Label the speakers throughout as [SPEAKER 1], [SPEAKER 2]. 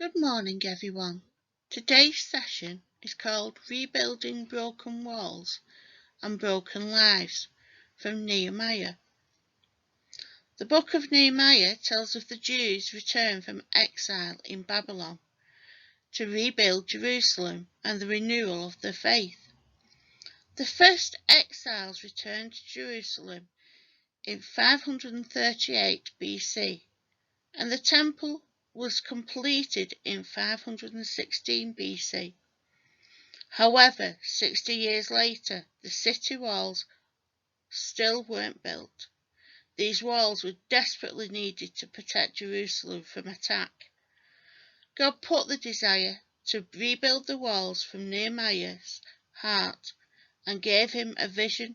[SPEAKER 1] Good morning, everyone. Today's session is called Rebuilding Broken Walls and Broken Lives from Nehemiah. The book of Nehemiah tells of the Jews' return from exile in Babylon to rebuild Jerusalem and the renewal of their faith. The first exiles returned to Jerusalem in 538 BC, and the temple was completed in 516 BC. However, 60 years later, the city walls still weren't built. These walls were desperately needed to protect Jerusalem from attack. God put the desire to rebuild the walls from Nehemiah's heart and gave him a vision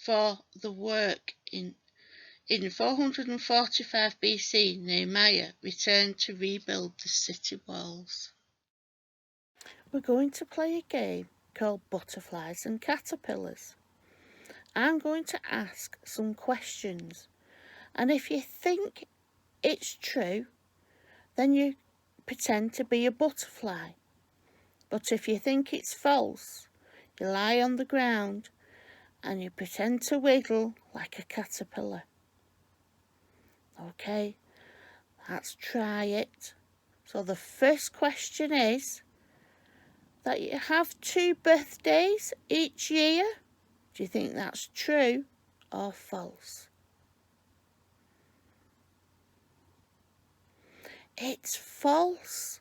[SPEAKER 1] for the work. In 445 BC, Nehemiah returned to rebuild the city walls. We're going to play a game called Butterflies and Caterpillars. I'm going to ask some questions, and if you think it's true, then you pretend to be a butterfly. But if you think it's false, you lie on the ground and you pretend to wiggle like a caterpillar. Okay, let's try it. So the first question is that you have 2 birthdays each year. Do you think that's true or false? It's false.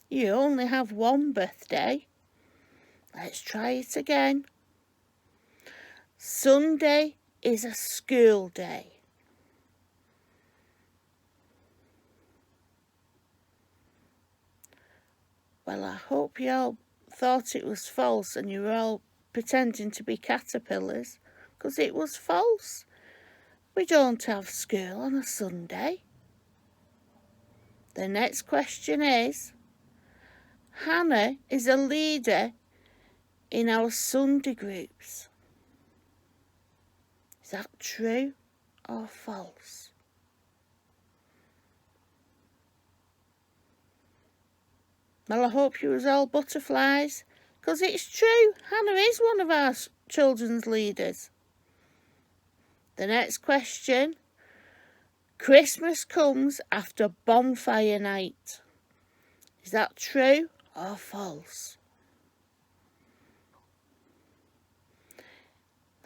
[SPEAKER 1] You only have 1 birthday. Let's try it again. Sunday is a school day. Well, I hope you all thought it was false and you were all pretending to be caterpillars, because it was false. We don't have school on a Sunday. The next question is, Hannah is a leader in our Sunday groups. Is that true or false? Well, I hope you was all butterflies, because it's true. Hannah is one of our children's leaders. The next question. Christmas comes after bonfire night. Is that true or false?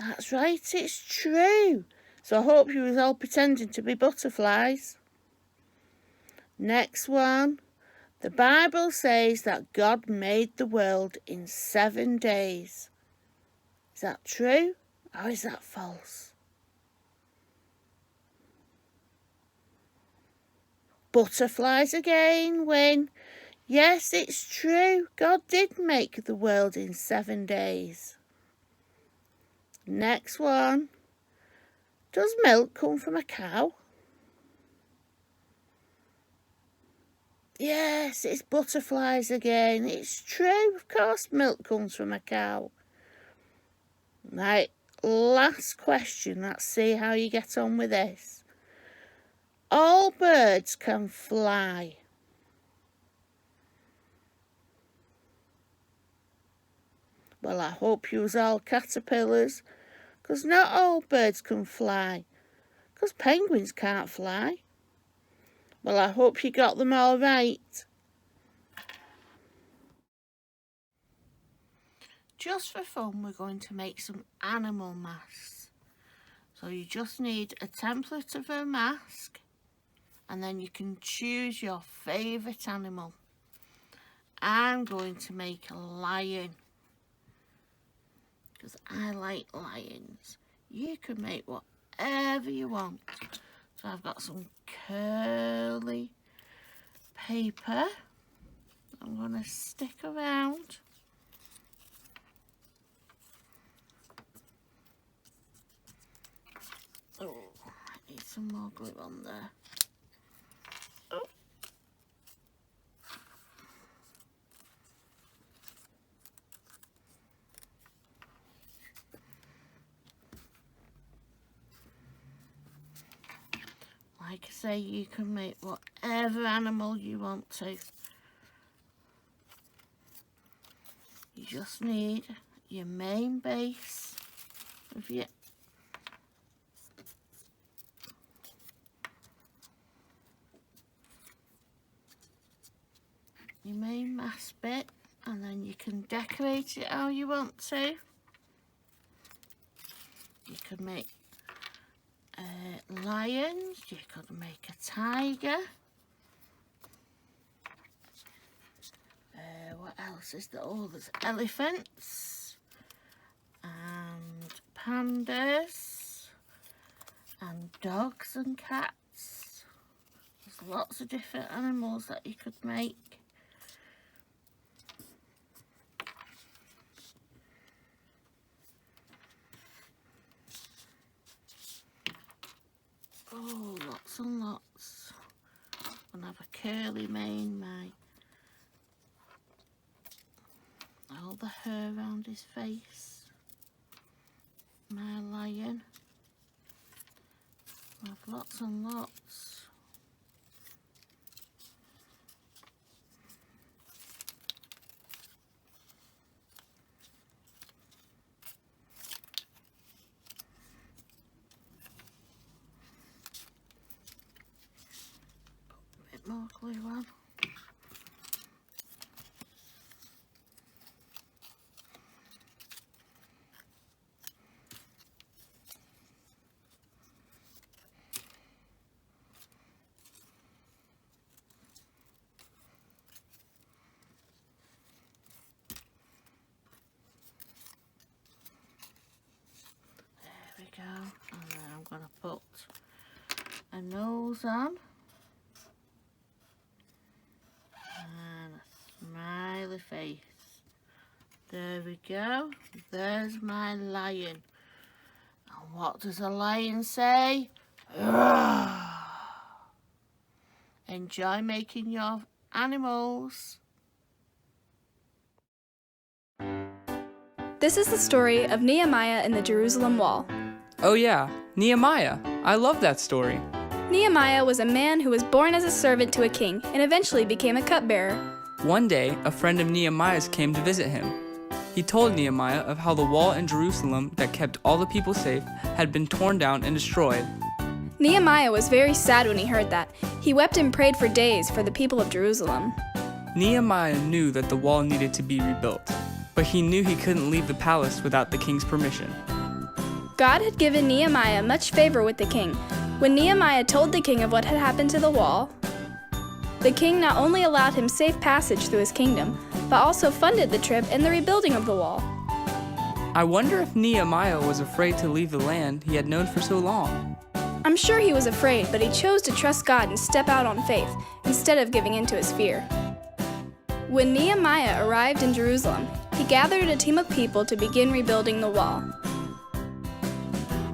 [SPEAKER 1] That's right, it's true. So I hope you was all pretending to be butterflies. Next one. The Bible says that God made the world in 7 days. Is that true or is that false? Butterflies again win. Yes, it's true. God did make the world in 7 days. Next one. Does milk come from a cow? Yes, it's butterflies again. It's true. Of course milk comes from a cow. Right, last question. Let's see how you get on with this. All birds can fly. Well, I hope you was all caterpillars, because not all birds can fly, because penguins can't fly. Well, I hope you got them all right. Just for fun, we're going to make some animal masks. So you just need a template of a mask, and then you can choose your favourite animal. I'm going to make a lion, because I like lions. You can make whatever you want. So I've got some curly paper I'm going to stick around. Oh, I need some more glue on there. Oh. Like I say you can make whatever animal you want to. You just need your main base of your main mass bit, and then you can decorate it how you want to. You could make lions, you could make a tiger. What else is there? Oh, there's elephants and pandas and dogs and cats. There's lots of different animals that you could make. Oh, lots and lots. And have a curly mane, mate. All the hair around his face. My lion. Have lots and lots. Put a bit more glue on. Go, and then I'm going to put a nose on and a smiley face. There we go. There's my lion. And what does a lion say? Roar! Enjoy making your animals.
[SPEAKER 2] This is the story of Nehemiah and the Jerusalem wall.
[SPEAKER 3] Oh yeah, Nehemiah. I love that story.
[SPEAKER 2] Nehemiah was a man who was born as a servant to a king and eventually became a cupbearer.
[SPEAKER 3] One day, a friend of Nehemiah's came to visit him. He told Nehemiah of how the wall in Jerusalem that kept all the people safe had been torn down and destroyed.
[SPEAKER 2] Nehemiah was very sad when he heard that. He wept and prayed for days for the people of Jerusalem.
[SPEAKER 3] Nehemiah knew that the wall needed to be rebuilt, but he knew he couldn't leave the palace without the king's permission.
[SPEAKER 2] God had given Nehemiah much favor with the king. When Nehemiah told the king of what had happened to the wall, the king not only allowed him safe passage through his kingdom, but also funded the trip and the rebuilding of the wall.
[SPEAKER 3] I wonder if Nehemiah was afraid to leave the land he had known for so long.
[SPEAKER 2] I'm sure he was afraid, but he chose to trust God and step out on faith, instead of giving in to his fear. When Nehemiah arrived in Jerusalem, he gathered a team of people to begin rebuilding the wall.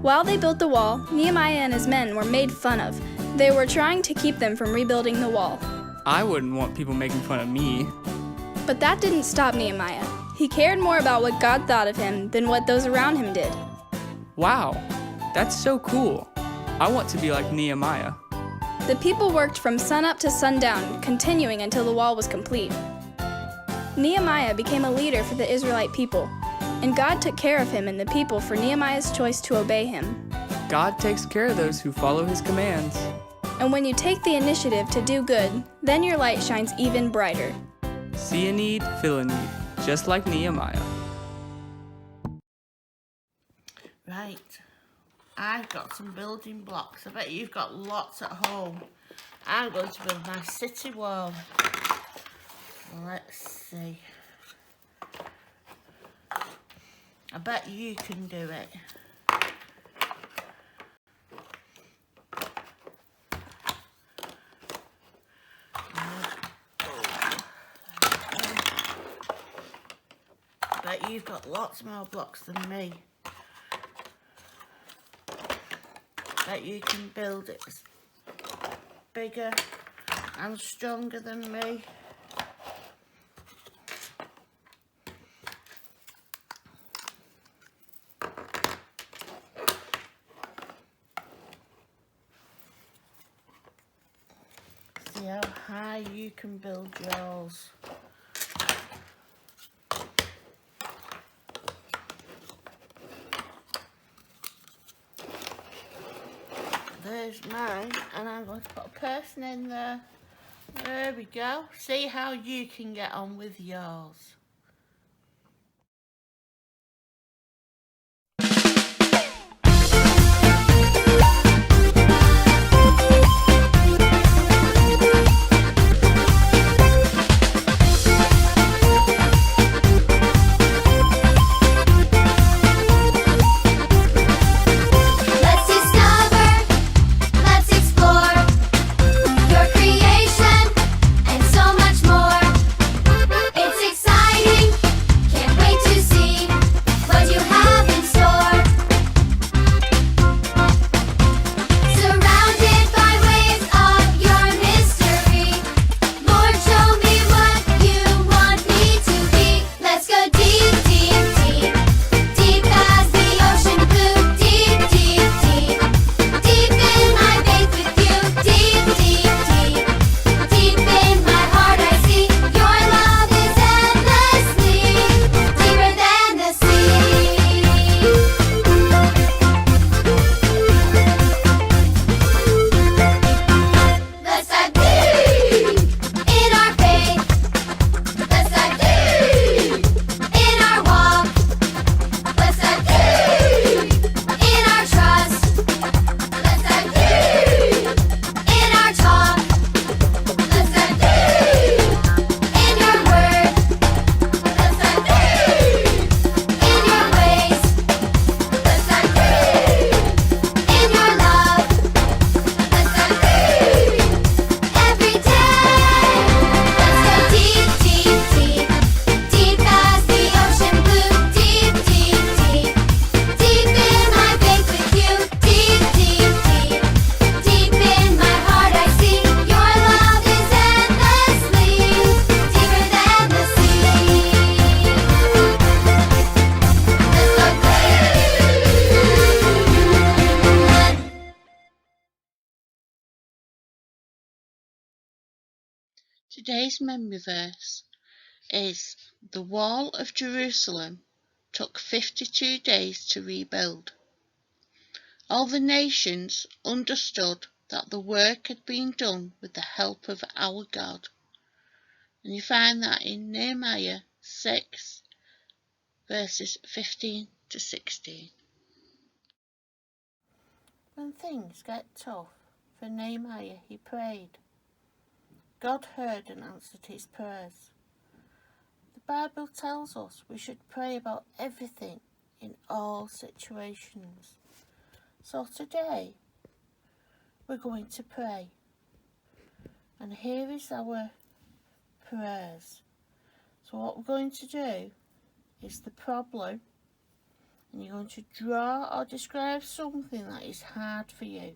[SPEAKER 2] While they built the wall, Nehemiah and his men were made fun of. They were trying to keep them from rebuilding the wall.
[SPEAKER 3] I wouldn't want people making fun of me.
[SPEAKER 2] But that didn't stop Nehemiah. He cared more about what God thought of him than what those around him did.
[SPEAKER 3] Wow, that's so cool. I want to be like Nehemiah.
[SPEAKER 2] The people worked from sunup to sundown, continuing until the wall was complete. Nehemiah became a leader for the Israelite people, and God took care of him and the people for Nehemiah's choice to obey him.
[SPEAKER 3] God takes care of those who follow his commands.
[SPEAKER 2] And when you take the initiative to do good, then your light shines even brighter.
[SPEAKER 3] See a need, fill a need, just like Nehemiah.
[SPEAKER 1] Right, I've got some building blocks. I bet you've got lots at home. I'm going to build my city wall. Let's see. I bet you can do it. I bet you've got lots more blocks than me. I bet you can build it bigger and stronger than me. See how high you can build yours. There's mine, and I'm going to put a person in there. There we go. See how you can get on with yours. Today's memory verse is the wall of Jerusalem took 52 days to rebuild. All the nations understood that the work had been done with the help of our God. And you find that in Nehemiah 6 verses 15 to 16. When things get tough, for Nehemiah he prayed. God heard and answered his prayers. The Bible tells us we should pray about everything in all situations. So today we're going to pray. And here is our prayers. So what we're going to do is the problem, and you're going to draw or describe something that is hard for you.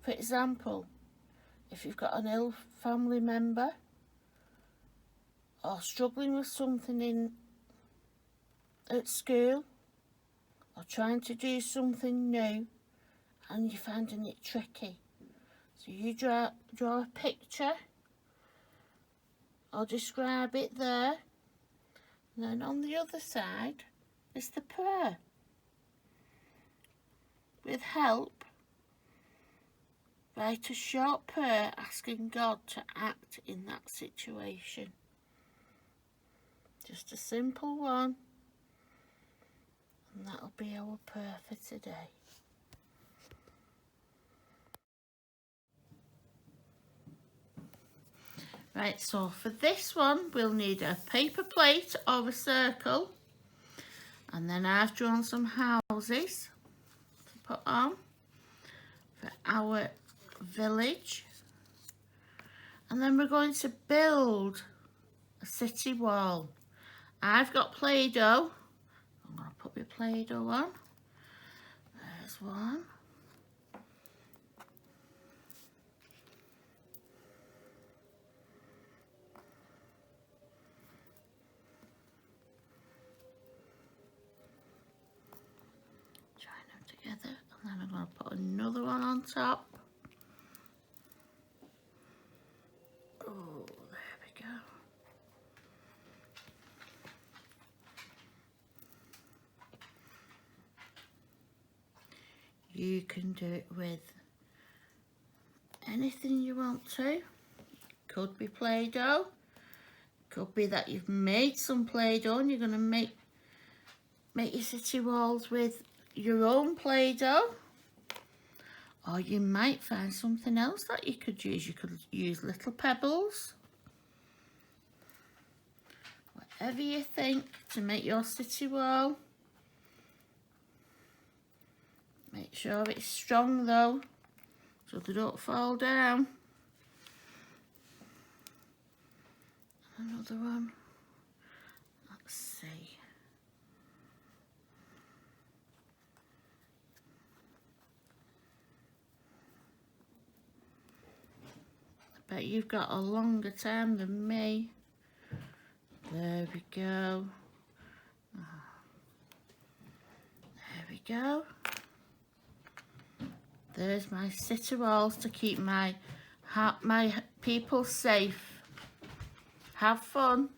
[SPEAKER 1] For example, if you've got an ill family member or struggling with something at school or trying to do something new and you're finding it tricky. So you draw a picture or describe it there, and then on the other side is the prayer. With help, write a short prayer asking God to act in that situation. Just a simple one, and that'll be our prayer for today. Right, so for this one we'll need a paper plate or a circle, and then I've drawn some houses to put on for our village, and then we're going to build a city wall. I've got Play-Doh. I'm going to put my Play-Doh on. There's one. Join them together, and then I'm going to put another one on top. You can do it with anything you want to. Could be Play-Doh. Could be that you've made some Play-Doh and you're going to make your city walls with your own Play-Doh. Or you might find something else that you could use. You could use little pebbles. Whatever you think to make your city wall. Make sure it's strong though, so they don't fall down. Another one. Let's see. I bet you've got a longer time than me. There we go. There we go. There's my city walls to keep my people safe. Have fun.